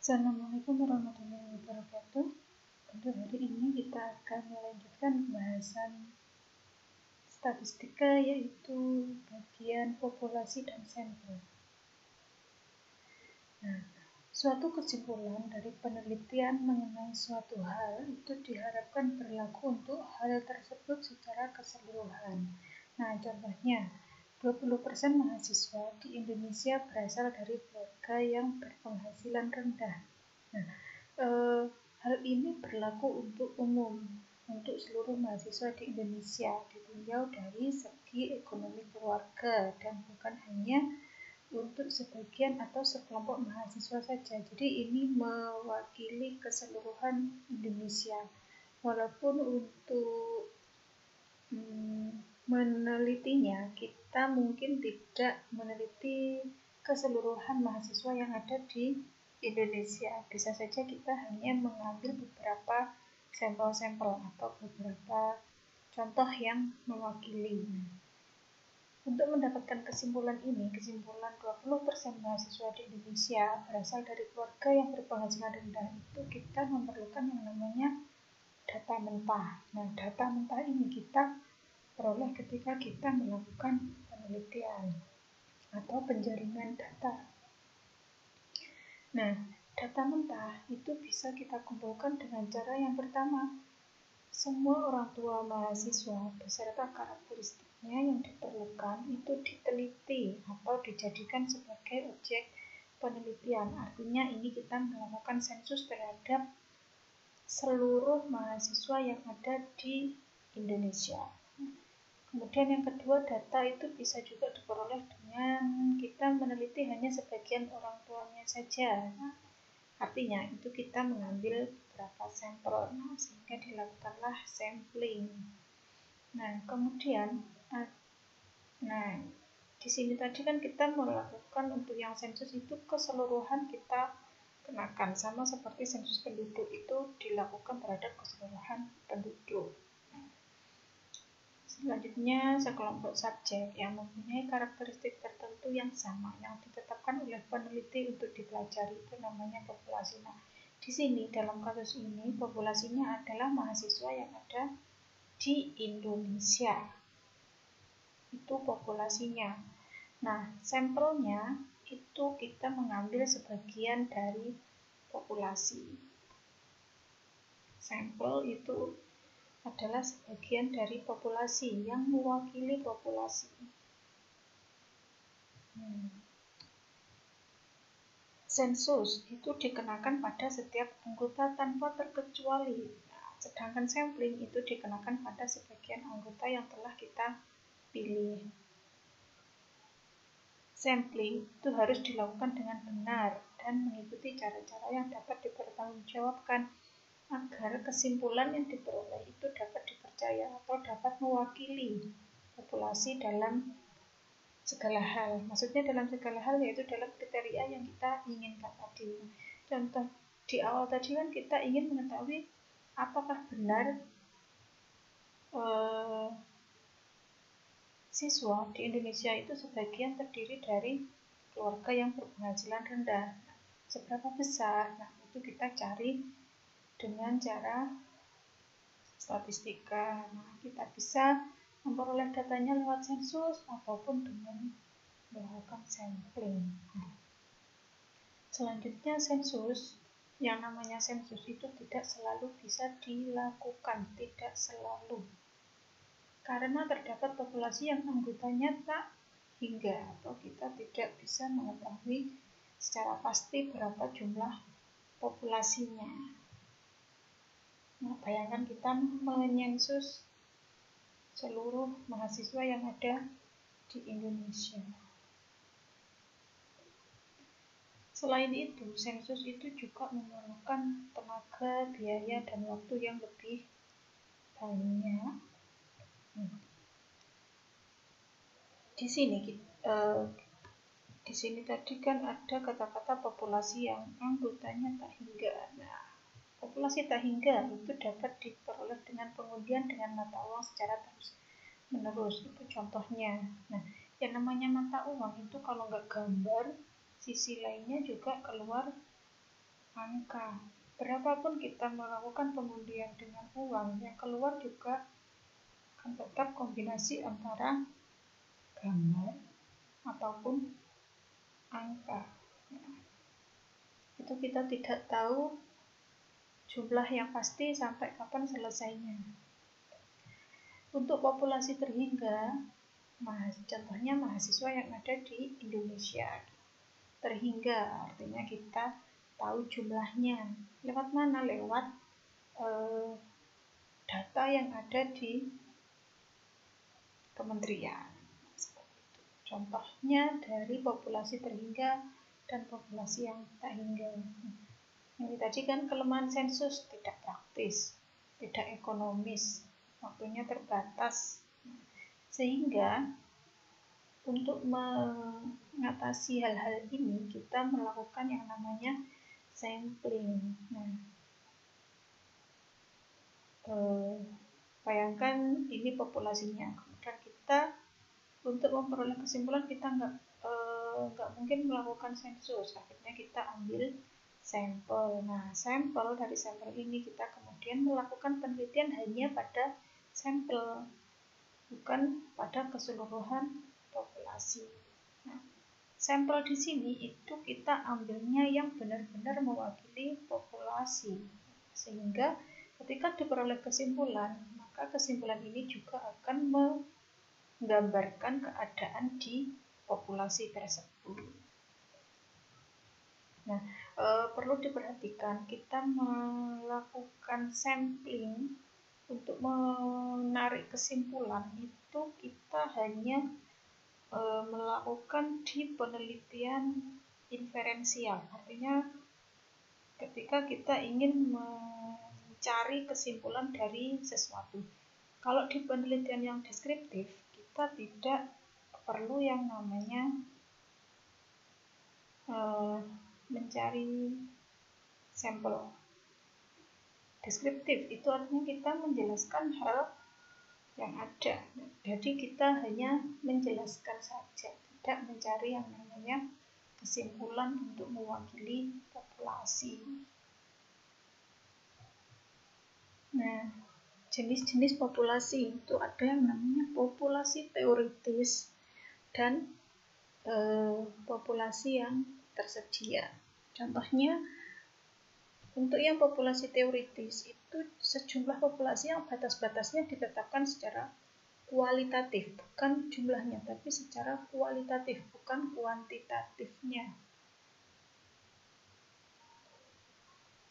Assalamualaikum warahmatullahi wabarakatuh. Untuk hari ini kita akan melanjutkan pembahasan statistika, yaitu bagian populasi dan sampel. Nah, suatu kesimpulan dari penelitian mengenai suatu hal itu diharapkan berlaku untuk hal tersebut secara keseluruhan. Nah, contohnya 20% mahasiswa di Indonesia berasal dari keluarga yang berpenghasilan rendah. Nah, hal ini berlaku untuk umum, untuk seluruh mahasiswa di Indonesia, ditinjau dari segi ekonomi keluarga dan bukan hanya untuk sebagian atau sekelompok mahasiswa saja. Jadi ini mewakili keseluruhan Indonesia. Walaupun untuk menelitinya, kita mungkin tidak meneliti keseluruhan mahasiswa yang ada di Indonesia. Bisa saja kita hanya mengambil beberapa sampel-sampel atau beberapa contoh yang mewakili. Untuk mendapatkan kesimpulan ini, kesimpulan 20% mahasiswa di Indonesia berasal dari keluarga yang berpenghasilan rendah, itu kita memerlukan yang namanya data mentah. Nah, data mentah ini kita peroleh ketika kita melakukan penelitian atau penjaringan data. Nah, data mentah itu bisa kita kumpulkan dengan cara yang pertama. Semua orang tua mahasiswa beserta karakteristiknya yang diperlukan itu diteliti atau dijadikan sebagai objek penelitian. Artinya ini kita melakukan sensus terhadap seluruh mahasiswa yang ada di Indonesia. Kemudian yang kedua, data itu bisa juga diperoleh dengan kita meneliti hanya sebagian orang tuanya saja. Artinya itu kita mengambil beberapa sampel, sehingga dilakukanlah sampling. Nah, kemudian, di sini tadi kan kita melakukan untuk yang sensus itu keseluruhan kita kenakan, sama seperti sensus penduduk itu dilakukan terhadap keseluruhan penduduk. Selanjutnya, sekelompok subjek yang mempunyai karakteristik tertentu yang sama yang ditetapkan oleh peneliti untuk dipelajari, itu namanya populasi. Nah, di sini dalam kasus ini populasinya adalah mahasiswa yang ada di Indonesia. Itu populasinya. Nah, sampelnya itu kita mengambil sebagian dari populasi. Sampel itu adalah sebagian dari populasi yang mewakili populasi. Sensus itu dikenakan pada setiap anggota tanpa terkecuali. Nah, sedangkan sampling itu dikenakan pada sebagian anggota yang telah kita pilih. Sampling itu harus dilakukan dengan benar dan mengikuti cara-cara yang dapat dipertanggungjawabkan agar kesimpulan yang diperoleh itu dapat dipercaya atau dapat mewakili populasi dalam segala hal. Maksudnya dalam segala hal yaitu dalam kriteria yang kita inginkan tadi. Contoh di awal tadi kan kita ingin mengetahui apakah benar siswa di Indonesia itu sebagian terdiri dari keluarga yang berpenghasilan rendah. Seberapa besar? Nah, itu kita cari dengan cara statistika. Nah, kita bisa memperoleh datanya lewat sensus ataupun dengan melakukan sampling. Selanjutnya, sensus. Yang namanya sensus itu tidak selalu bisa dilakukan, tidak selalu. Karena terdapat populasi yang anggotanya tak hingga atau kita tidak bisa mengetahui secara pasti berapa jumlah populasinya. Nah, bayangkan kita menyensus seluruh mahasiswa yang ada di Indonesia. Selain itu, sensus itu juga memerlukan tenaga, biaya, dan waktu yang lebih banyak. Di sini tadi kan ada kata-kata populasi yang anggotanya tak hingga. Nah, populasi tak hingga itu dapat diperoleh dengan pengundian dengan mata uang secara terus-menerus. Itu contohnya. Nah, yang namanya mata uang itu kalau nggak gambar, sisi lainnya juga keluar angka. Berapapun kita melakukan pengundian dengan uang, yang keluar juga akan tetap kombinasi antara gambar ataupun angka. Itu kita tidak tahu jumlah yang pasti sampai kapan selesainya. Untuk populasi terhingga, contohnya mahasiswa yang ada di Indonesia. Terhingga artinya kita tahu jumlahnya. Lewat mana? Lewat data yang ada di kementerian. Contohnya dari populasi terhingga dan populasi yang tak hingga. Ini tadi kan kelemahan sensus, tidak praktis, tidak ekonomis, waktunya terbatas. Sehingga untuk mengatasi hal-hal ini kita melakukan yang namanya sampling. Nah, bayangkan ini populasinya. Kemudian kita untuk memperoleh kesimpulan kita nggak mungkin melakukan sensus. Akhirnya kita ambil sampel. Nah, sampel dari sampel ini kita kemudian melakukan penelitian hanya pada sampel, bukan pada keseluruhan populasi. Nah, sampel di sini itu kita ambilnya yang benar-benar mewakili populasi, sehingga ketika diperoleh kesimpulan, maka kesimpulan ini juga akan menggambarkan keadaan di populasi tersebut. Nah, perlu diperhatikan kita melakukan sampling untuk menarik kesimpulan itu kita hanya melakukan di penelitian inferensial. Artinya ketika kita ingin mencari kesimpulan dari sesuatu. Kalau di penelitian yang deskriptif, kita tidak perlu yang namanya mencari sampel. Deskriptif itu artinya kita menjelaskan hal yang ada. Jadi kita hanya menjelaskan saja, tidak mencari yang namanya kesimpulan untuk mewakili populasi. Nah, jenis-jenis populasi itu ada yang namanya populasi teoritis dan populasi yang tersedia. Contohnya, untuk yang populasi teoritis itu sejumlah populasi yang batas-batasnya ditetapkan secara kualitatif, bukan jumlahnya, tapi secara kualitatif, bukan kuantitatifnya.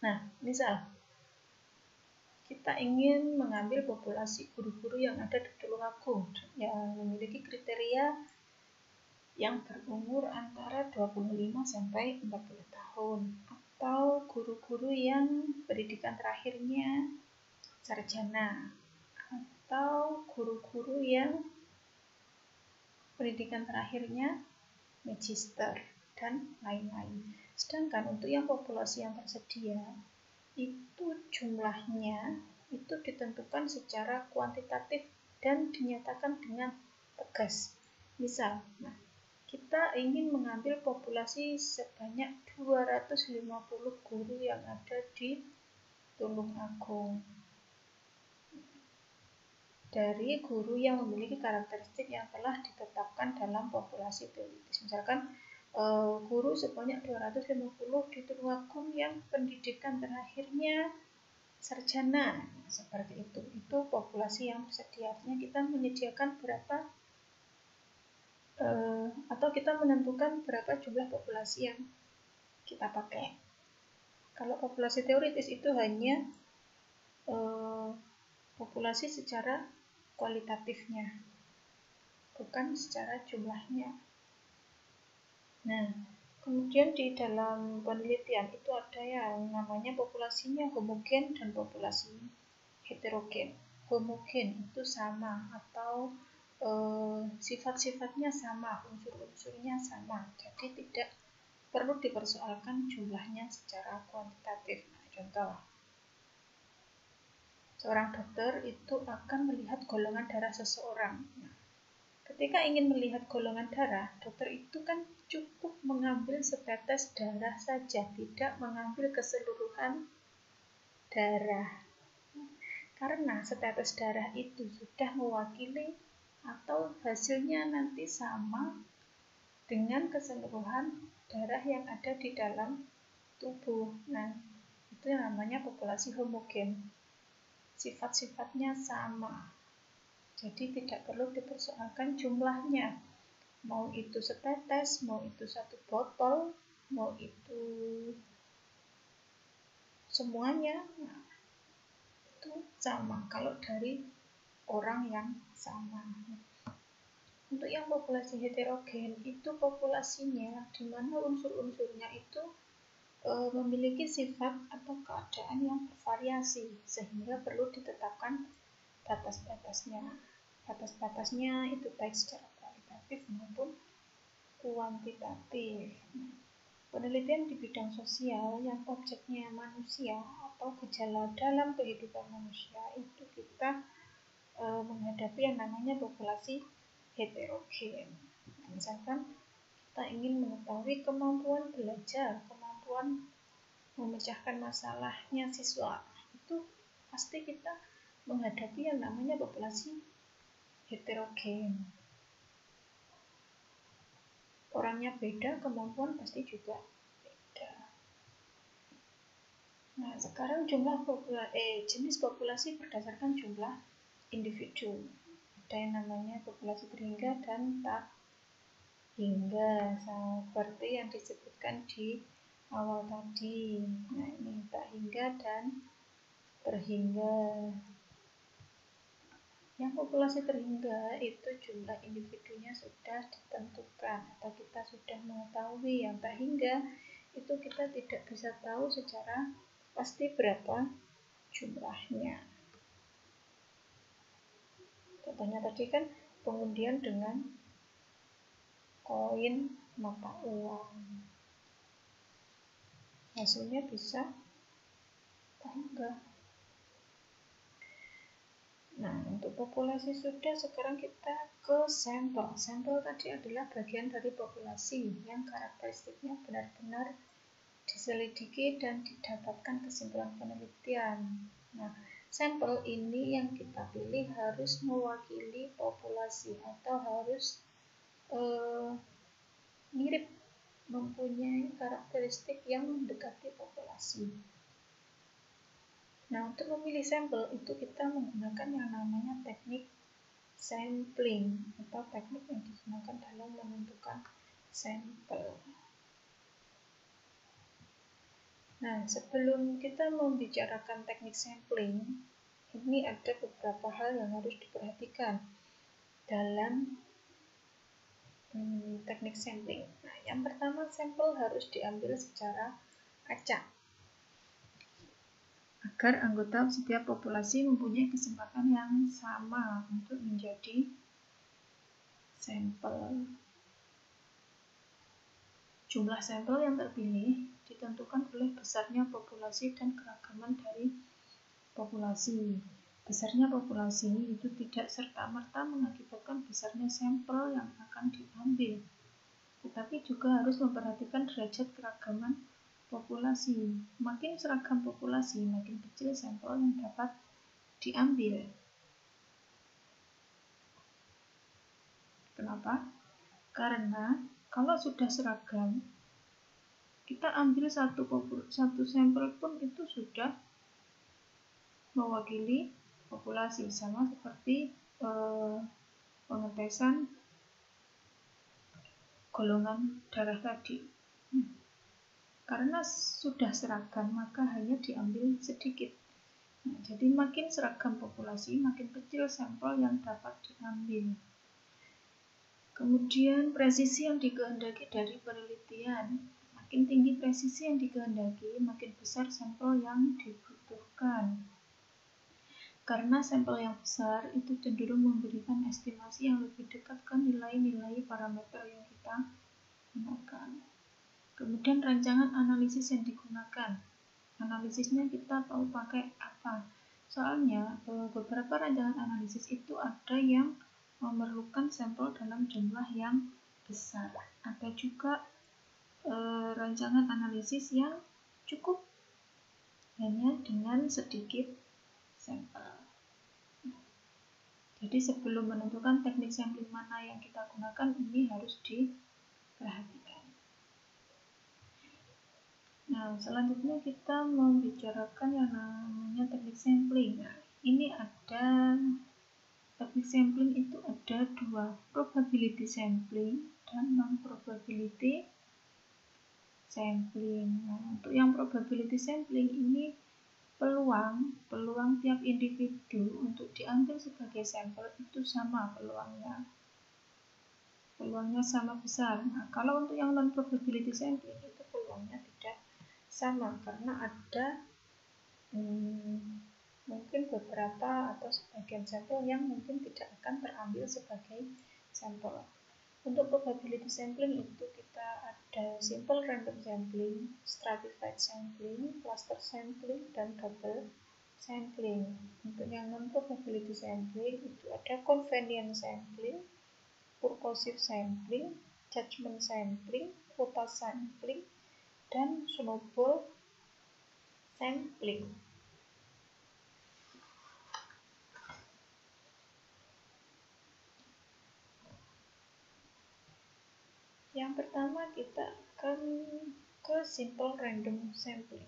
Nah, misal kita ingin mengambil populasi guru-guru yang ada di Tulungagung yang memiliki kriteria yang berumur antara 25 sampai 40 tahun, atau guru-guru yang pendidikan terakhirnya sarjana, atau guru-guru yang pendidikan terakhirnya magister, dan lain-lain. Sedangkan untuk yang populasi yang tersedia, itu jumlahnya itu ditentukan secara kuantitatif dan dinyatakan dengan tegas. Misal, kita ingin mengambil populasi sebanyak 250 guru yang ada di Tulungagung. Dari guru yang memiliki karakteristik yang telah ditetapkan dalam populasi teoritis. Misalkan guru sebanyak 250 di Tulungagung yang pendidikan terakhirnya sarjana, seperti itu. Itu populasi yang tersedia. Artinya kita menyediakan berapa atau kita menentukan berapa jumlah populasi yang kita pakai. Kalau populasi teoritis itu hanya populasi secara kualitatifnya, bukan secara jumlahnya. Nah, kemudian di dalam penelitian itu ada yang namanya populasinya homogen dan populasi heterogen. Homogen itu sama atau sifat-sifatnya sama, unsur-unsurnya sama, jadi tidak perlu dipersoalkan jumlahnya secara kuantitatif. Nah, contoh, seorang dokter itu akan melihat golongan darah seseorang. Nah, Ketika ingin melihat golongan darah, dokter itu kan cukup mengambil setetes darah saja, tidak mengambil keseluruhan darah. Karena setetes darah itu sudah mewakili atau hasilnya nanti sama dengan keseluruhan darah yang ada di dalam tubuh. Nah, itu namanya populasi homogen. Sifat-sifatnya sama. Jadi tidak perlu dipersoalkan jumlahnya. Mau itu setetes, mau itu satu botol, mau itu semuanya. Nah, itu sama kalau dari orang yang sama. Untuk yang populasi heterogen itu populasinya di mana unsur-unsurnya itu memiliki sifat atau keadaan yang bervariasi sehingga perlu ditetapkan batas-batasnya. Batas-batasnya itu baik secara kualitatif maupun kuantitatif. Penelitian di bidang sosial yang objeknya manusia atau gejala dalam kehidupan manusia itu kita menghadapi yang namanya populasi heterogen. Misalkan kita ingin mengetahui kemampuan belajar, kemampuan memecahkan masalahnya siswa, itu pasti kita menghadapi yang namanya populasi heterogen. Orangnya beda, kemampuan pasti juga beda. Nah, sekarang jenis populasi berdasarkan jumlah individu. Ada yang namanya populasi berhingga dan tak hingga, seperti yang disebutkan di awal tadi. Nah, ini tak hingga dan berhingga. Yang populasi terhingga itu jumlah individunya sudah ditentukan atau kita sudah mengetahui. Yang tak hingga itu kita tidak bisa tahu secara pasti berapa jumlahnya. Contohnya tadi kan pengundian dengan koin mata uang. Hasilnya bisa tak hingga. Nah, untuk populasi sudah, sekarang kita ke sampel. Sampel tadi adalah bagian dari populasi yang karakteristiknya benar-benar diselidiki dan didapatkan kesimpulan penelitian. Nah, sampel ini yang kita pilih harus mewakili populasi atau harus mirip, mempunyai karakteristik yang mendekati populasi. Nah, untuk memilih sampel itu kita menggunakan yang namanya teknik sampling atau teknik yang digunakan dalam menentukan sampel. Nah, sebelum kita membicarakan teknik sampling, ini ada beberapa hal yang harus diperhatikan dalam teknik sampling. Nah, yang pertama, sampel harus diambil secara acak agar anggota setiap populasi mempunyai kesempatan yang sama untuk menjadi sampel. Jumlah sampel yang terpilih ditentukan oleh besarnya populasi dan keragaman dari populasi. Besarnya populasi itu tidak serta-merta mengakibatkan besarnya sampel yang akan diambil, tetapi juga harus memperhatikan derajat keragaman populasi. Makin seragam populasi, makin kecil sampel yang dapat diambil. Kenapa? Karena kalau sudah seragam, kita ambil satu sampel pun itu sudah mewakili populasi, sama seperti pengetesan golongan darah tadi. Karena sudah seragam, maka hanya diambil sedikit. Nah, jadi makin seragam populasi, makin kecil sampel yang dapat diambil. Kemudian presisi yang dikehendaki dari penelitian. Makin tinggi presisi yang dikehendaki, makin besar sampel yang dibutuhkan. Karena sampel yang besar itu cenderung memberikan estimasi yang lebih dekat ke nilai-nilai parameter yang kita gunakan. Kemudian rancangan analisis yang digunakan. Analisisnya kita tahu pakai apa. Soalnya beberapa rancangan analisis itu ada yang memerlukan sampel dalam jumlah yang besar. Ada juga rancangan analisis yang cukup hanya dengan sedikit sampel. Jadi sebelum menentukan teknik sampling mana yang kita gunakan, ini harus diperhatikan. Nah, selanjutnya kita membicarakan yang namanya teknik sampling. Nah, ini ada teknik sampling itu ada dua, probability sampling dan non-probability sampling. Nah, untuk yang probability sampling ini peluang tiap individu untuk diambil sebagai sampel itu sama peluangnya sama besar. Nah, kalau untuk yang non probability sampling itu peluangnya tidak sama karena ada mungkin beberapa atau sebagian sampel yang mungkin tidak akan terambil sebagai sampel. Untuk probability sampling itu kita ada simple random sampling, stratified sampling, cluster sampling, dan double sampling. Untuk yang non-probability sampling itu ada convenience sampling, purposive sampling, judgment sampling, quota sampling, dan snowball sampling. Yang pertama kita akan ke simple random sampling.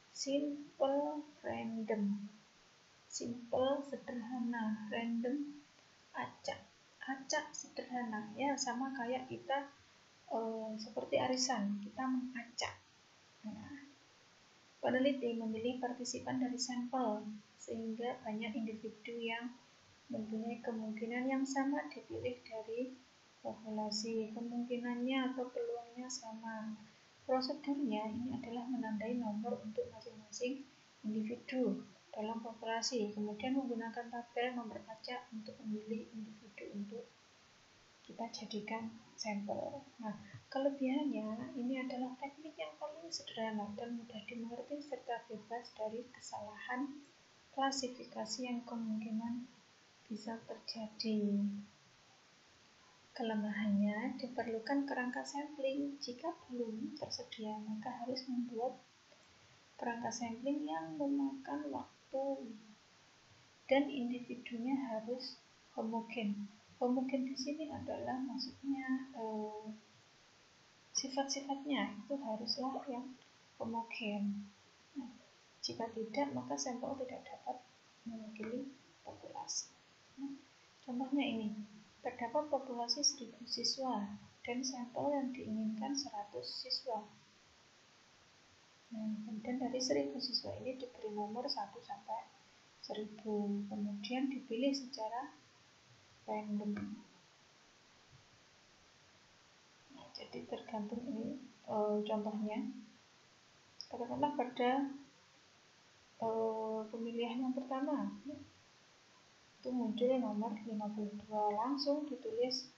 Simple random, simple sederhana, random acak sederhana, ya sama kayak kita seperti arisan, kita mengacak. Nah, peneliti memilih partisipan dari sampel sehingga banyak individu yang mempunyai kemungkinan yang sama dipilih dari populasi. Kemungkinannya atau peluangnya sama. Prosedurnya ini adalah menandai nomor untuk masing-masing individu dalam populasi, kemudian menggunakan tabel nomor acak untuk memilih individu untuk kita jadikan sampel. Nah, kelebihannya ini adalah teknik yang paling sederhana dan mudah dimengerti serta bebas dari kesalahan klasifikasi yang kemungkinan bisa terjadi. Kelemahannya diperlukan kerangka sampling. Jika belum tersedia, maka harus membuat kerangka sampling yang memakan waktu dan individunya harus homogen. Homogen di sini adalah maksudnya sifat-sifatnya itu haruslah yang homogen. Nah, jika tidak, maka sampel tidak dapat mewakili populasi. Nah, contohnya ini. Terdapat populasi 1000 siswa dan sampel yang diinginkan 100 siswa. Nah, kemudian dari 1000 siswa ini diberi nomor 1 sampai 1000, kemudian dipilih secara random. Nah, jadi tergantung ini contohnya. Katakanlah pada pemilihan yang pertama itu muncul nomor 52, langsung ditulis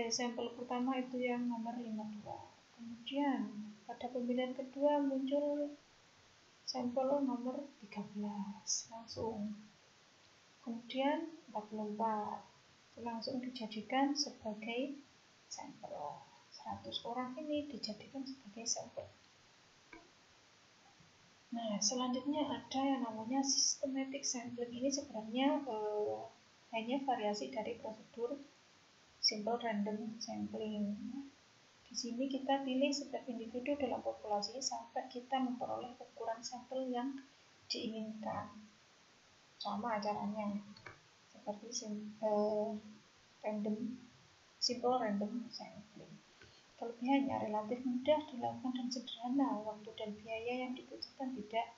sampel pertama itu yang nomor 52. Kemudian pada pemilihan kedua muncul sampel nomor 13, langsung. Kemudian 44 langsung dijadikan sebagai sampel. 100 orang ini dijadikan sebagai sampel. Nah, selanjutnya ada yang namanya systematic sampling. Ini sebenarnya hanya variasi dari prosedur simple random sampling. Di sini kita pilih setiap individu dalam populasi sampai kita memperoleh ukuran sampel yang diinginkan. Sama caranya seperti simple random sampling. Kelebihannya relatif mudah dilakukan dan sederhana, waktu dan biaya yang dibutuhkan tidak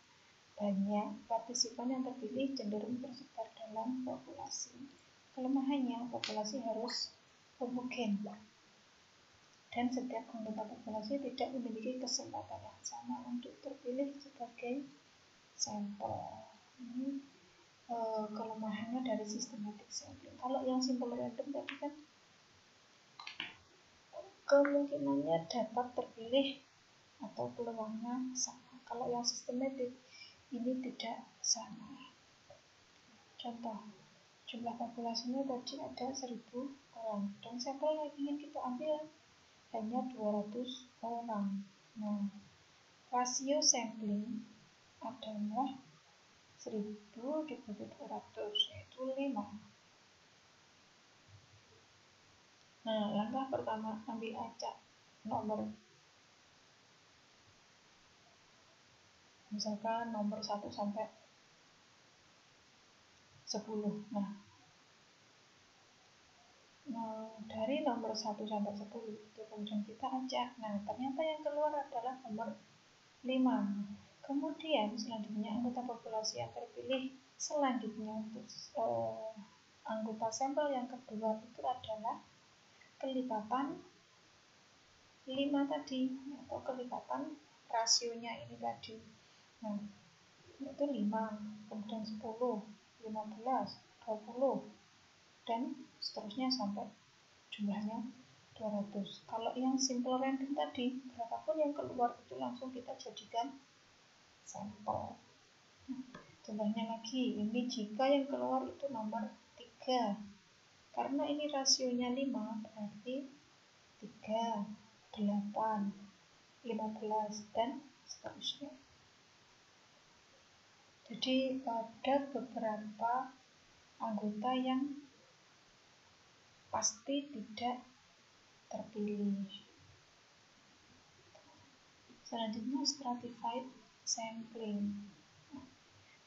banyak, partisipan yang terpilih cenderung tersebar dalam populasi. Kelemahannya, populasi harus homogen dan setiap anggota populasi tidak memiliki kesempatan yang sama untuk terpilih sebagai sampel. Ini kelemahannya dari systematic sampling. Kalau yang simple random tadi kan kemungkinannya dapat terpilih atau peluangnya sama. Kalau yang systematic ini tidak sama. Contoh, Jumlah populasinya tadi ada 1000 orang dan sampel yang ingin kita ambil hanya 200 orang. Nah, rasio sampling adalah 1000 dibagi 200, yaitu 5. Nah, langkah pertama, ambil acak nomor, misalkan nomor 1 sampai 10. Nah, dari nomor 1 sampai 10 itu kemudian kita acak. Nah, ternyata yang keluar adalah nomor 5. Kemudian selanjutnya anggota populasi yang terpilih selanjutnya untuk anggota sampel yang kedua itu adalah kelipatan 5 tadi, atau kelipatan rasionya ini tadi. Nah, itu 5, kemudian 10, 15, 20, dan seterusnya sampai jumlahnya 200. Kalau yang simple random tadi, berapapun yang keluar itu langsung kita jadikan sampel. Contohnya lagi, ini jika yang keluar itu nomor 3. Karena ini rasionya 5, berarti 3, 8, 15, dan seterusnya. Jadi ada beberapa anggota yang pasti tidak terpilih. Selanjutnya stratified sampling.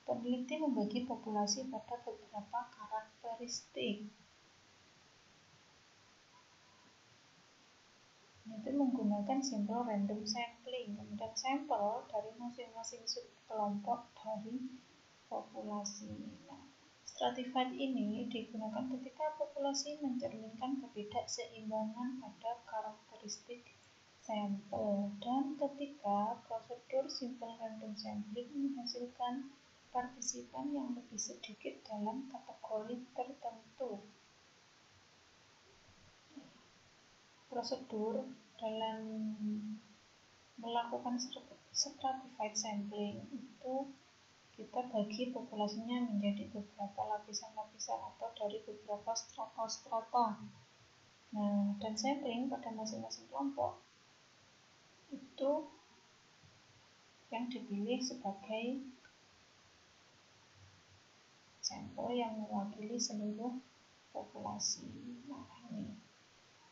Peneliti membagi populasi pada beberapa karakteristik. Itu menggunakan simple random sampling. Kemudian sampel dari masing-masing subkelompok dari populasi. Nah, stratified ini digunakan ketika populasi mencerminkan ketidakseimbangan pada karakteristik sampel dan ketika prosedur simple random sampling menghasilkan partisipan yang lebih sedikit dalam kategori tertentu. Prosedur dalam melakukan stratified sampling itu kita bagi populasinya menjadi beberapa lapisan-lapisan atau dari beberapa strata-strata. Nah, dan sampling pada masing-masing kelompok itu yang dipilih sebagai sampel yang mewakili seluruh populasi. Nah, ini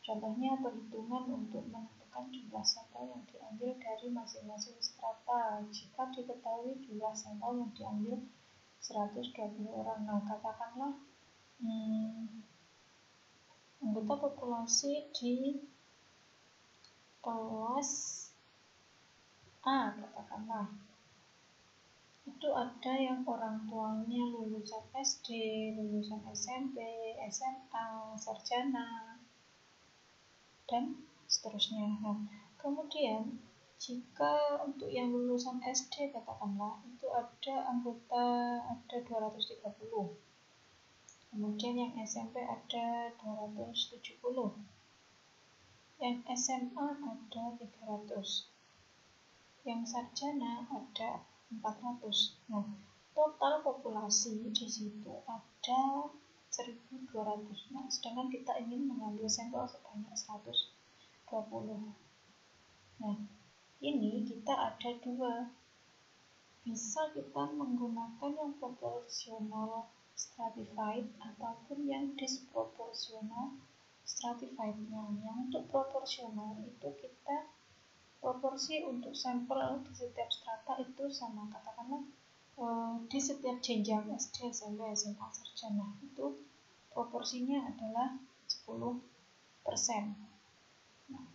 contohnya perhitungan untuk menentukan jumlah sampel yang diambil dari masing-masing strata. Jika diketahui jumlah sampel yang diambil 120 orang. Nah, katakanlah anggota populasi di kelas A, katakanlah itu ada yang orang tuanya lulusan SD, lulusan SMP, SMA, sarjana, dan seterusnya. Nah, kemudian jika untuk yang lulusan SD katakanlah itu ada anggota ada 230. Kemudian yang SMP ada 270. Yang SMA ada 300. Yang sarjana ada 400. Nah, total populasi di situ ada 1.200. Nah, sedangkan kita ingin mengambil sampel sebanyak 120. Nah, ini kita ada dua. Bisa kita menggunakan yang proporsional stratified ataupun yang disproporsional stratified-nya. Yang untuk proporsional itu kita proporsi untuk sampel di setiap strata itu sama, katakanlah di setiap jenjang SD, SMP, SMA, sarjana itu proporsinya adalah 10%. Nah,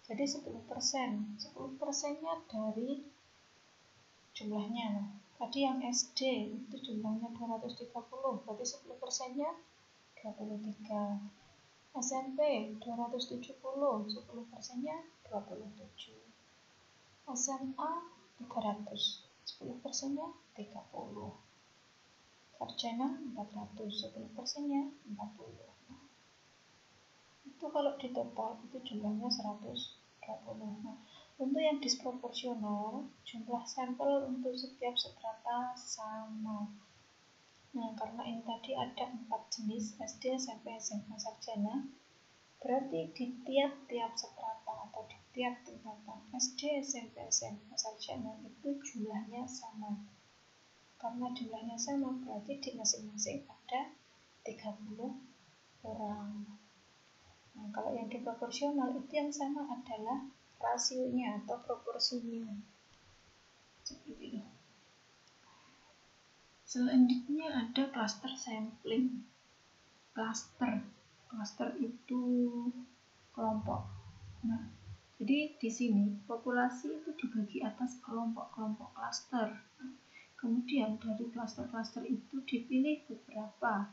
jadi 10%, 10%-nya dari jumlahnya. Nah, tadi yang SD itu jumlahnya 230, berarti 10%-nya 23. SMP 270, 10%-nya 27. SMA 300, 10%-nya 30. Sarjana 400, 10%-nya 40. Nah, itu kalau di total itu jumlahnya 120. Nah, untuk yang disproporsional, jumlah sampel untuk setiap strata sama. Nah, karena ini tadi ada 4 jenis SD, SMP, SMA, Sarjana, berarti di tiap-tiap strata atau di tiap tingkatan SD, SMP, SMA, Sarjana itu jumlahnya sama. Karena jumlahnya sama, berarti di masing-masing ada 30 orang. Nah, kalau yang di proporsional itu yang sama adalah rasionya atau proporsinya. Seperti itu. Selanjutnya ada cluster sampling. Cluster itu kelompok. Nah, jadi di sini populasi itu dibagi atas kelompok-kelompok cluster. Kemudian dari cluster-cluster itu dipilih beberapa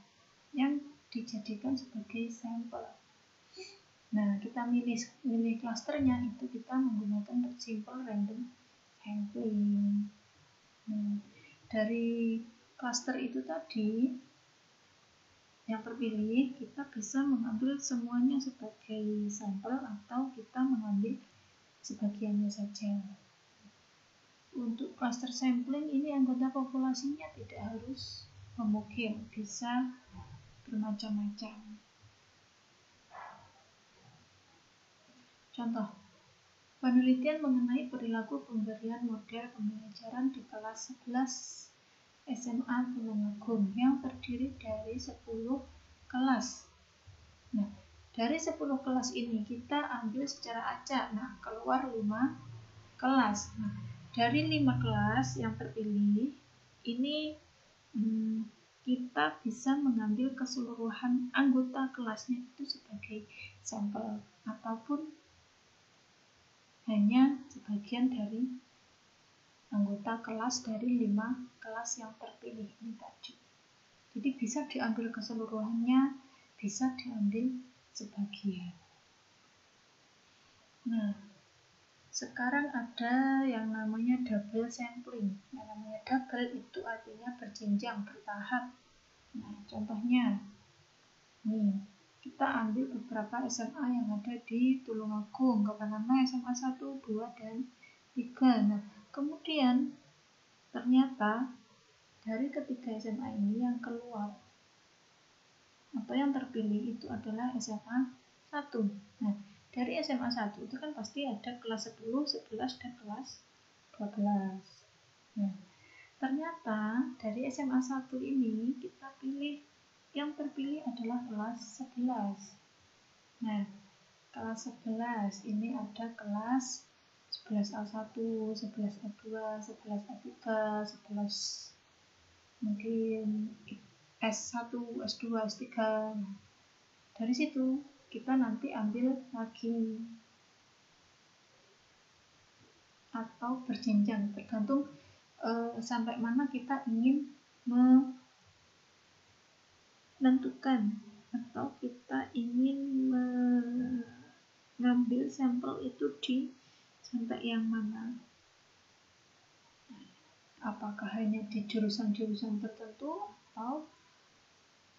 yang dijadikan sebagai sampel. Nah, kita milih clusternya itu kita menggunakan simple random sampling. Nah, dari cluster itu tadi yang terpilih, kita bisa mengambil semuanya sebagai sampel atau kita mengambil sebagiannya saja. Untuk cluster sampling ini anggota populasinya tidak harus homogen, bisa bermacam-macam. Contoh, penelitian mengenai perilaku pemberian model pembelajaran di kelas 11 SMA Tulungagung yang terdiri dari 10 kelas. Nah, dari 10 kelas ini kita ambil secara acak. Nah, keluar 5 kelas. Nah, dari 5 kelas yang terpilih ini kita bisa mengambil keseluruhan anggota kelasnya itu sebagai sampel ataupun hanya sebagian dari anggota kelas dari 5 kelas yang terpilih ini tadi. Jadi bisa diambil keseluruhannya, bisa diambil sebagian. Nah, sekarang ada yang namanya double sampling. Yang namanya double itu artinya berjenjang, bertahap. Nah, contohnya, nih, kita ambil beberapa SMA yang ada di Tulungagung, katakanlah SMA 1, 2, dan 3. Nah, kemudian ternyata dari ketiga SMA ini yang keluar atau yang terpilih itu adalah SMA 1. Nah, dari SMA 1 itu kan pasti ada kelas 10, 11, dan kelas 12. Nah, ternyata dari SMA 1 ini kita pilih, yang terpilih adalah kelas 11. Nah, kelas 11 ini ada kelas 11A1, 11A2, 11A3, 11 mungkin S1, S2, S3. Dari situ kita nanti ambil lagi atau berjenjang, tergantung sampai mana kita ingin menentukan atau kita ingin mengambil sampel itu di sampai yang mana. Apakah hanya di jurusan-jurusan tertentu atau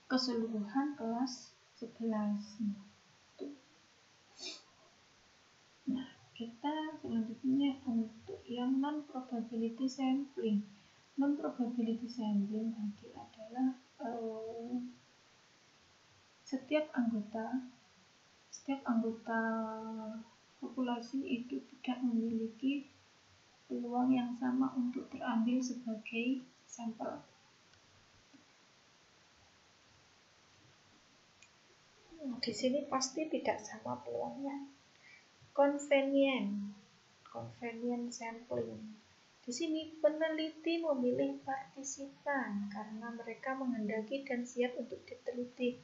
keseluruhan kelas 11. Nah, kita selanjutnya untuk yang non-probability sampling. Non-probability sampling tadi adalah setiap anggota populasi itu tidak memiliki peluang yang sama untuk terambil sebagai sampel. Di sini pasti tidak sama peluangnya. Convenient sampling. Di sini peneliti memilih partisipan karena mereka menghendaki dan siap untuk diteliti.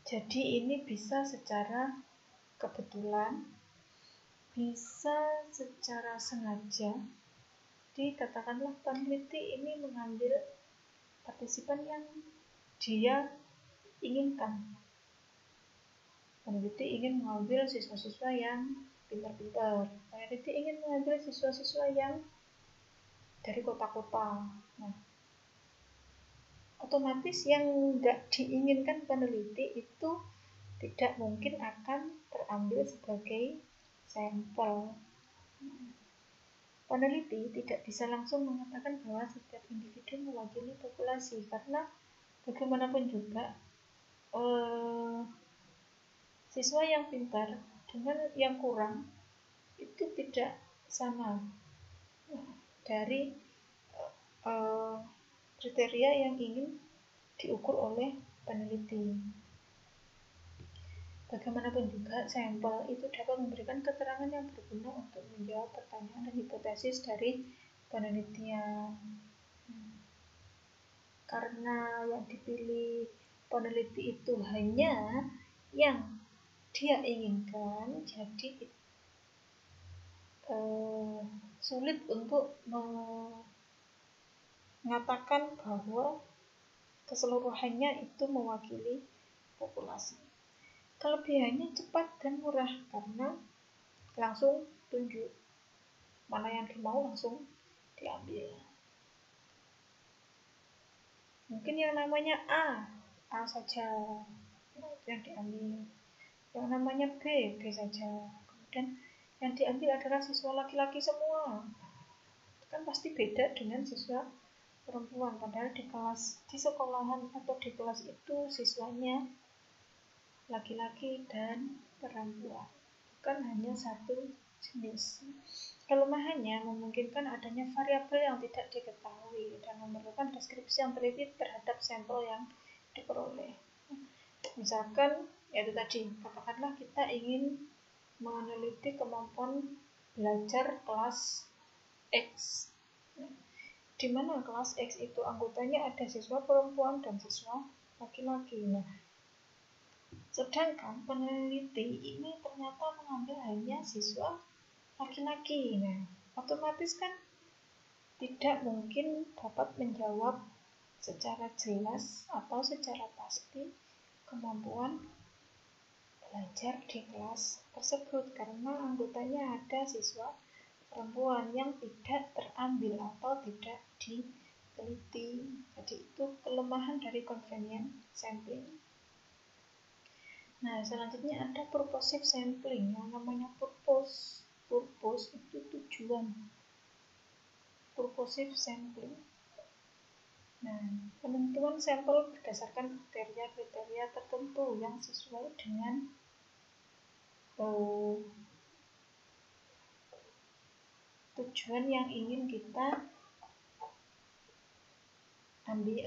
Jadi ini bisa secara kebetulan, bisa secara sengaja. Jadi katakanlah peneliti ini mengambil partisipan yang dia inginkan. Peneliti ingin mengambil siswa-siswa yang pintar-pintar. Peneliti ingin mengambil siswa-siswa yang dari kota-kota. Nah, otomatis yang nggak diinginkan peneliti itu tidak mungkin akan terambil sebagai sampel. peneliti tidak bisa langsung mengatakan bahwa setiap individu mewakili populasi, karena bagaimanapun juga siswa yang pintar dengan yang kurang itu tidak sama dari kriteria yang ingin diukur oleh peneliti. Bagaimanapun juga, sampel itu dapat memberikan keterangan yang berguna untuk menjawab pertanyaan dan hipotesis dari penelitian. Karena yang dipilih peneliti itu hanya yang dia inginkan, jadi sulit untuk mengatakan bahwa keseluruhannya itu mewakili populasi. Kelebihannya cepat dan murah karena langsung tunjuk mana yang dimau, langsung diambil. Mungkin yang namanya A saja yang diambil, yang namanya B saja, kemudian yang diambil adalah siswa laki-laki semua. Kan pasti beda dengan siswa perempuan, padahal di sekolahan atau di kelas itu siswanya laki-laki dan perempuan, bukan hanya satu jenis. Kelemahannya memungkinkan adanya variabel yang tidak diketahui dan memerlukan deskripsi yang teliti terhadap sampel yang diperoleh. Misalkan, yaitu tadi, katakanlah kita ingin meneliti kemampuan belajar kelas X, di mana kelas X itu anggotanya ada siswa perempuan dan siswa laki-laki. Sedangkan peneliti ini ternyata mengambil hanya siswa laki-laki. Otomatis kan tidak mungkin dapat menjawab secara jelas atau secara pasti kemampuan belajar di kelas tersebut, karena anggotanya ada siswa perempuan yang tidak terambil atau tidak diteliti. Jadi itu kelemahan dari convenient sampling. Selanjutnya ada purposive sampling. Yang namanya purpose itu tujuan. Purposive sampling. Penentuan sampel berdasarkan kriteria tertentu yang sesuai dengan tujuan yang ingin kita ambil.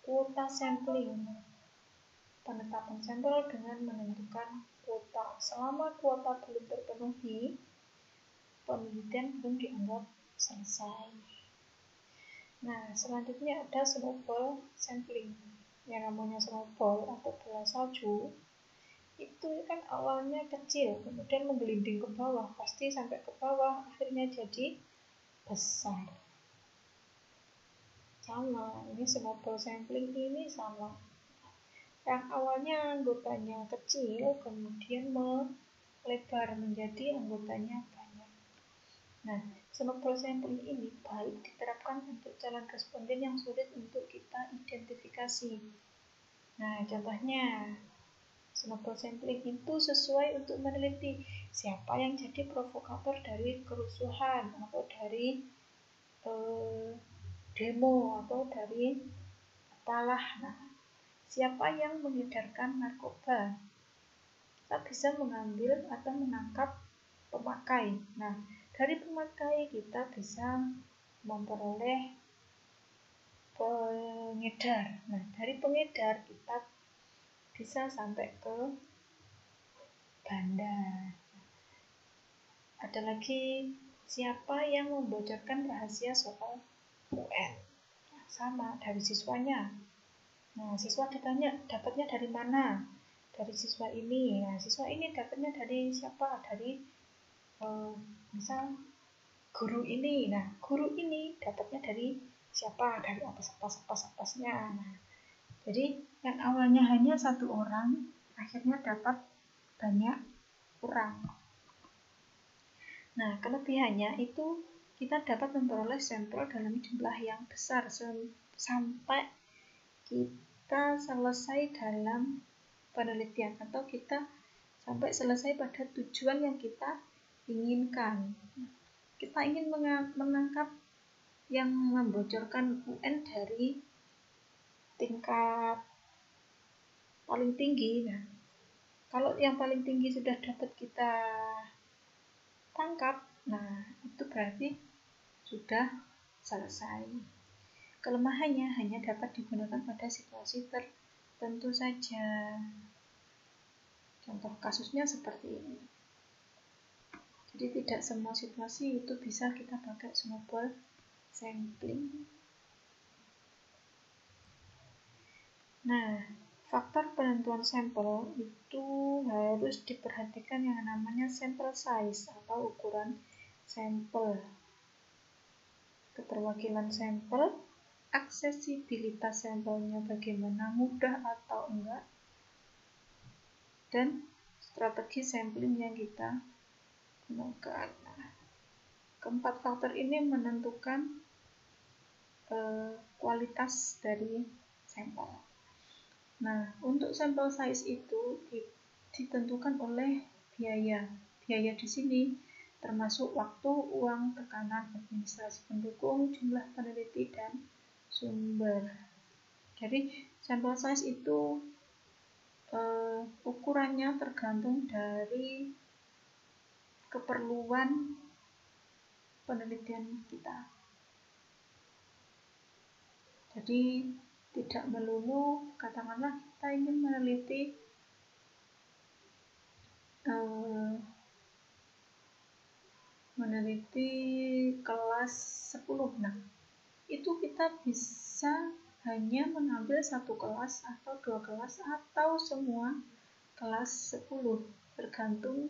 Kuota sampling. Penetapan sampel dengan menentukan kuota. Selama kuota belum terpenuhi, penelitian belum dianggap selesai. Selanjutnya ada snowball sampling. Yang namanya snowball atau bola salju itu kan awalnya kecil, kemudian menggelinding ke bawah, pasti sampai ke bawah, akhirnya jadi besar. Sama, ini snowball sampling ini sama. Yang awalnya anggotanya kecil, kemudian melebar menjadi anggotanya banyak. Snowball sampling ini baik diterapkan untuk calon responden yang sulit untuk kita identifikasi. Contohnya, snowball sampling itu sesuai untuk meneliti siapa yang jadi provokator dari kerusuhan atau dari demo atau dari apalah. Siapa yang mengedarkan narkoba. Kita bisa mengambil atau menangkap pemakai. Dari pemakai kita bisa memperoleh pengedar. Dari pengedar kita bisa sampai ke bandar. Ada lagi siapa yang membocorkan rahasia soal UN. Sama, dari siswanya. Siswa ditanya dapatnya dari mana? Dari siswa ini. Siswa ini dapatnya dari siapa? Dari misal guru ini. Guru ini dapatnya dari siapa? Dari atas-atasnya. Jadi yang awalnya hanya satu orang, akhirnya dapat banyak orang. Kelebihannya itu kita dapat memperoleh sampel dalam jumlah yang besar sampai kita selesai dalam penelitian atau kita sampai selesai pada tujuan yang kita inginkan. kita ingin menangkap yang membocorkan UN dari tingkat paling tinggi. Nah, kalau yang paling tinggi sudah dapat kita tangkap, nah itu berarti sudah selesai. Kelemahannya hanya dapat digunakan pada situasi tertentu saja. Contoh kasusnya seperti ini. Jadi tidak semua situasi itu bisa kita pakai snowball sampling. Nah, faktor penentuan sampel itu harus diperhatikan yang namanya sample size atau ukuran sampel, keterwakilan sampel, aksesibilitas sampelnya bagaimana, mudah atau enggak, dan strategi sampling yang kita gunakan. Nah, keempat faktor ini menentukan kualitas dari sampel. Nah, untuk sampel size itu ditentukan oleh biaya. Biaya di sini termasuk waktu, uang, tekanan, administrasi pendukung, jumlah peneliti, dan sumber. Jadi, sampel size itu ukurannya tergantung dari keperluan penelitian kita. Jadi, tidak melulu, katakanlah kita ingin meneliti kelas 10. Nah, itu kita bisa hanya mengambil satu kelas atau 2 kelas atau semua kelas 10, tergantung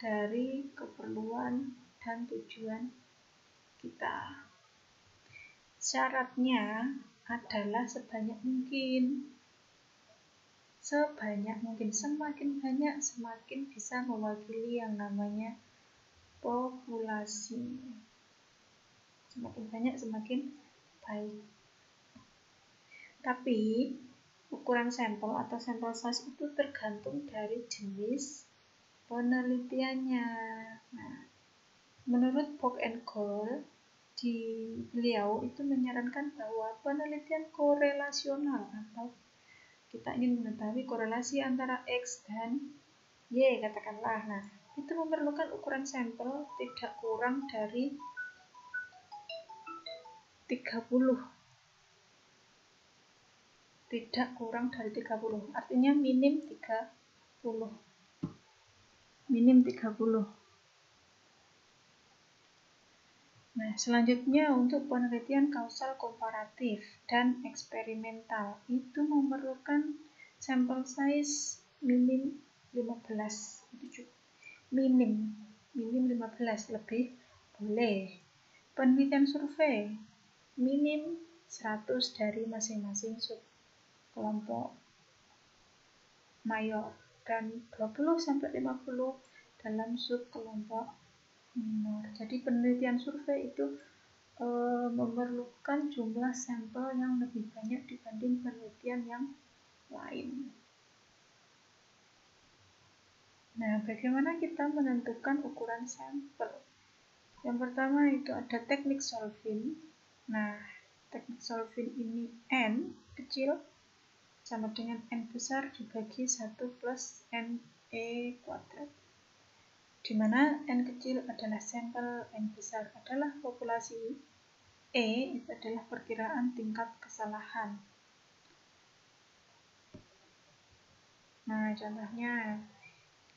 dari keperluan dan tujuan kita. Syaratnya adalah sebanyak mungkin. Semakin banyak semakin bisa mewakili yang namanya populasi. Semakin banyak semakin baik. Tapi ukuran sampel atau sampel size itu tergantung dari jenis penelitiannya. Nah, menurut Bock and Gold, beliau itu menyarankan bahwa penelitian korelasional atau kita ingin mengetahui korelasi antara X dan Y, katakanlah. Nah, itu memerlukan ukuran sampel tidak kurang dari 30. Tidak kurang dari 30. Artinya minim 30. Minim 30. Nah, selanjutnya untuk penelitian kausal komparatif dan eksperimental itu memerlukan sampel size minim 15. Itu juga minim 15, lebih boleh. Penelitian survei minim 100 dari masing-masing subkelompok mayor dan 20-50 dalam subkelompok minor. Jadi penelitian survei itu memerlukan jumlah sampel yang lebih banyak dibanding penelitian yang lain. Nah, bagaimana kita menentukan ukuran sampel? Yang pertama itu ada teknik solving. Nah, teknik solving ini N kecil sama dengan N besar dibagi 1 plus NE kuadrat. Di mana N kecil adalah sampel, N besar adalah populasi, E itu adalah perkiraan tingkat kesalahan. Nah, contohnya,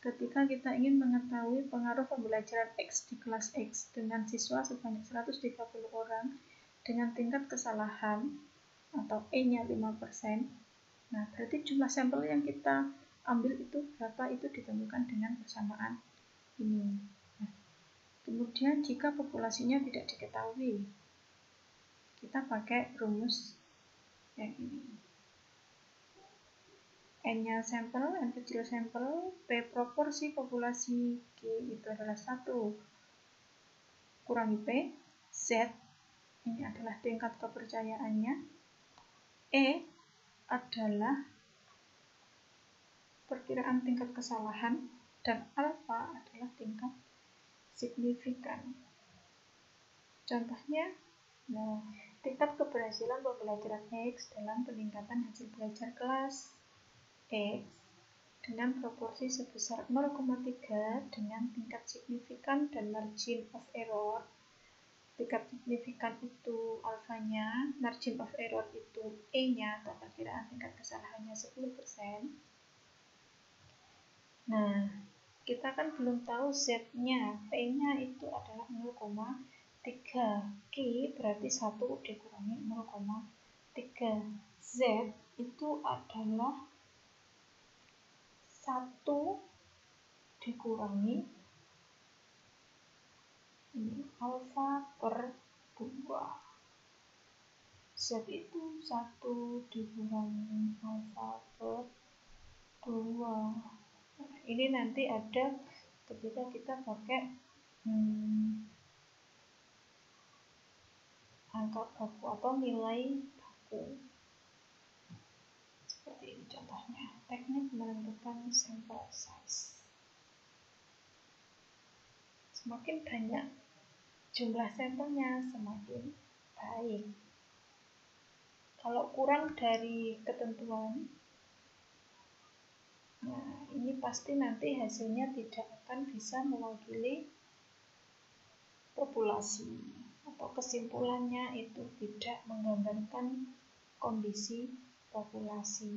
ketika kita ingin mengetahui pengaruh pembelajaran X di kelas X dengan siswa sebanyak 130 orang dengan tingkat kesalahan atau E-nya 5%, nah berarti jumlah sampel yang kita ambil itu berapa, itu ditentukan dengan persamaan ini. Nah, kemudian jika populasinya tidak diketahui, kita pakai rumus yang ini. N-nya sampel, N kecil sampel, P proporsi populasi, Q itu adalah 1 kurangi P, Z ini adalah tingkat kepercayaannya, E adalah perkiraan tingkat kesalahan, dan alfa adalah tingkat signifikan. Contohnya, tingkat keberhasilan pembelajaran X dalam peningkatan hasil belajar kelas X dengan proporsi sebesar 0,3 dengan tingkat signifikan dan margin of error. Tingkat signifikan itu alfanya, margin of error itu E-nya atau perkiraan tingkat kesalahannya 10%. Nah, kita kan belum tahu Z-nya, P-nya itu adalah 0,3. Q berarti 1 dikurangi 0,3. Z itu adalah 1 dikurangi alfa per 2. Z itu 1 dikurangi alfa per 2. Nah, ini nanti ada ketika kita pakai angka baku atau nilai baku. Seperti ini contohnya, teknik menentukan sampel size. Semakin banyak jumlah sampelnya, semakin baik. Kalau kurang dari ketentuan, nah ini pasti nanti hasilnya tidak akan bisa mewakili populasi, atau kesimpulannya itu tidak menggambarkan kondisi populasi.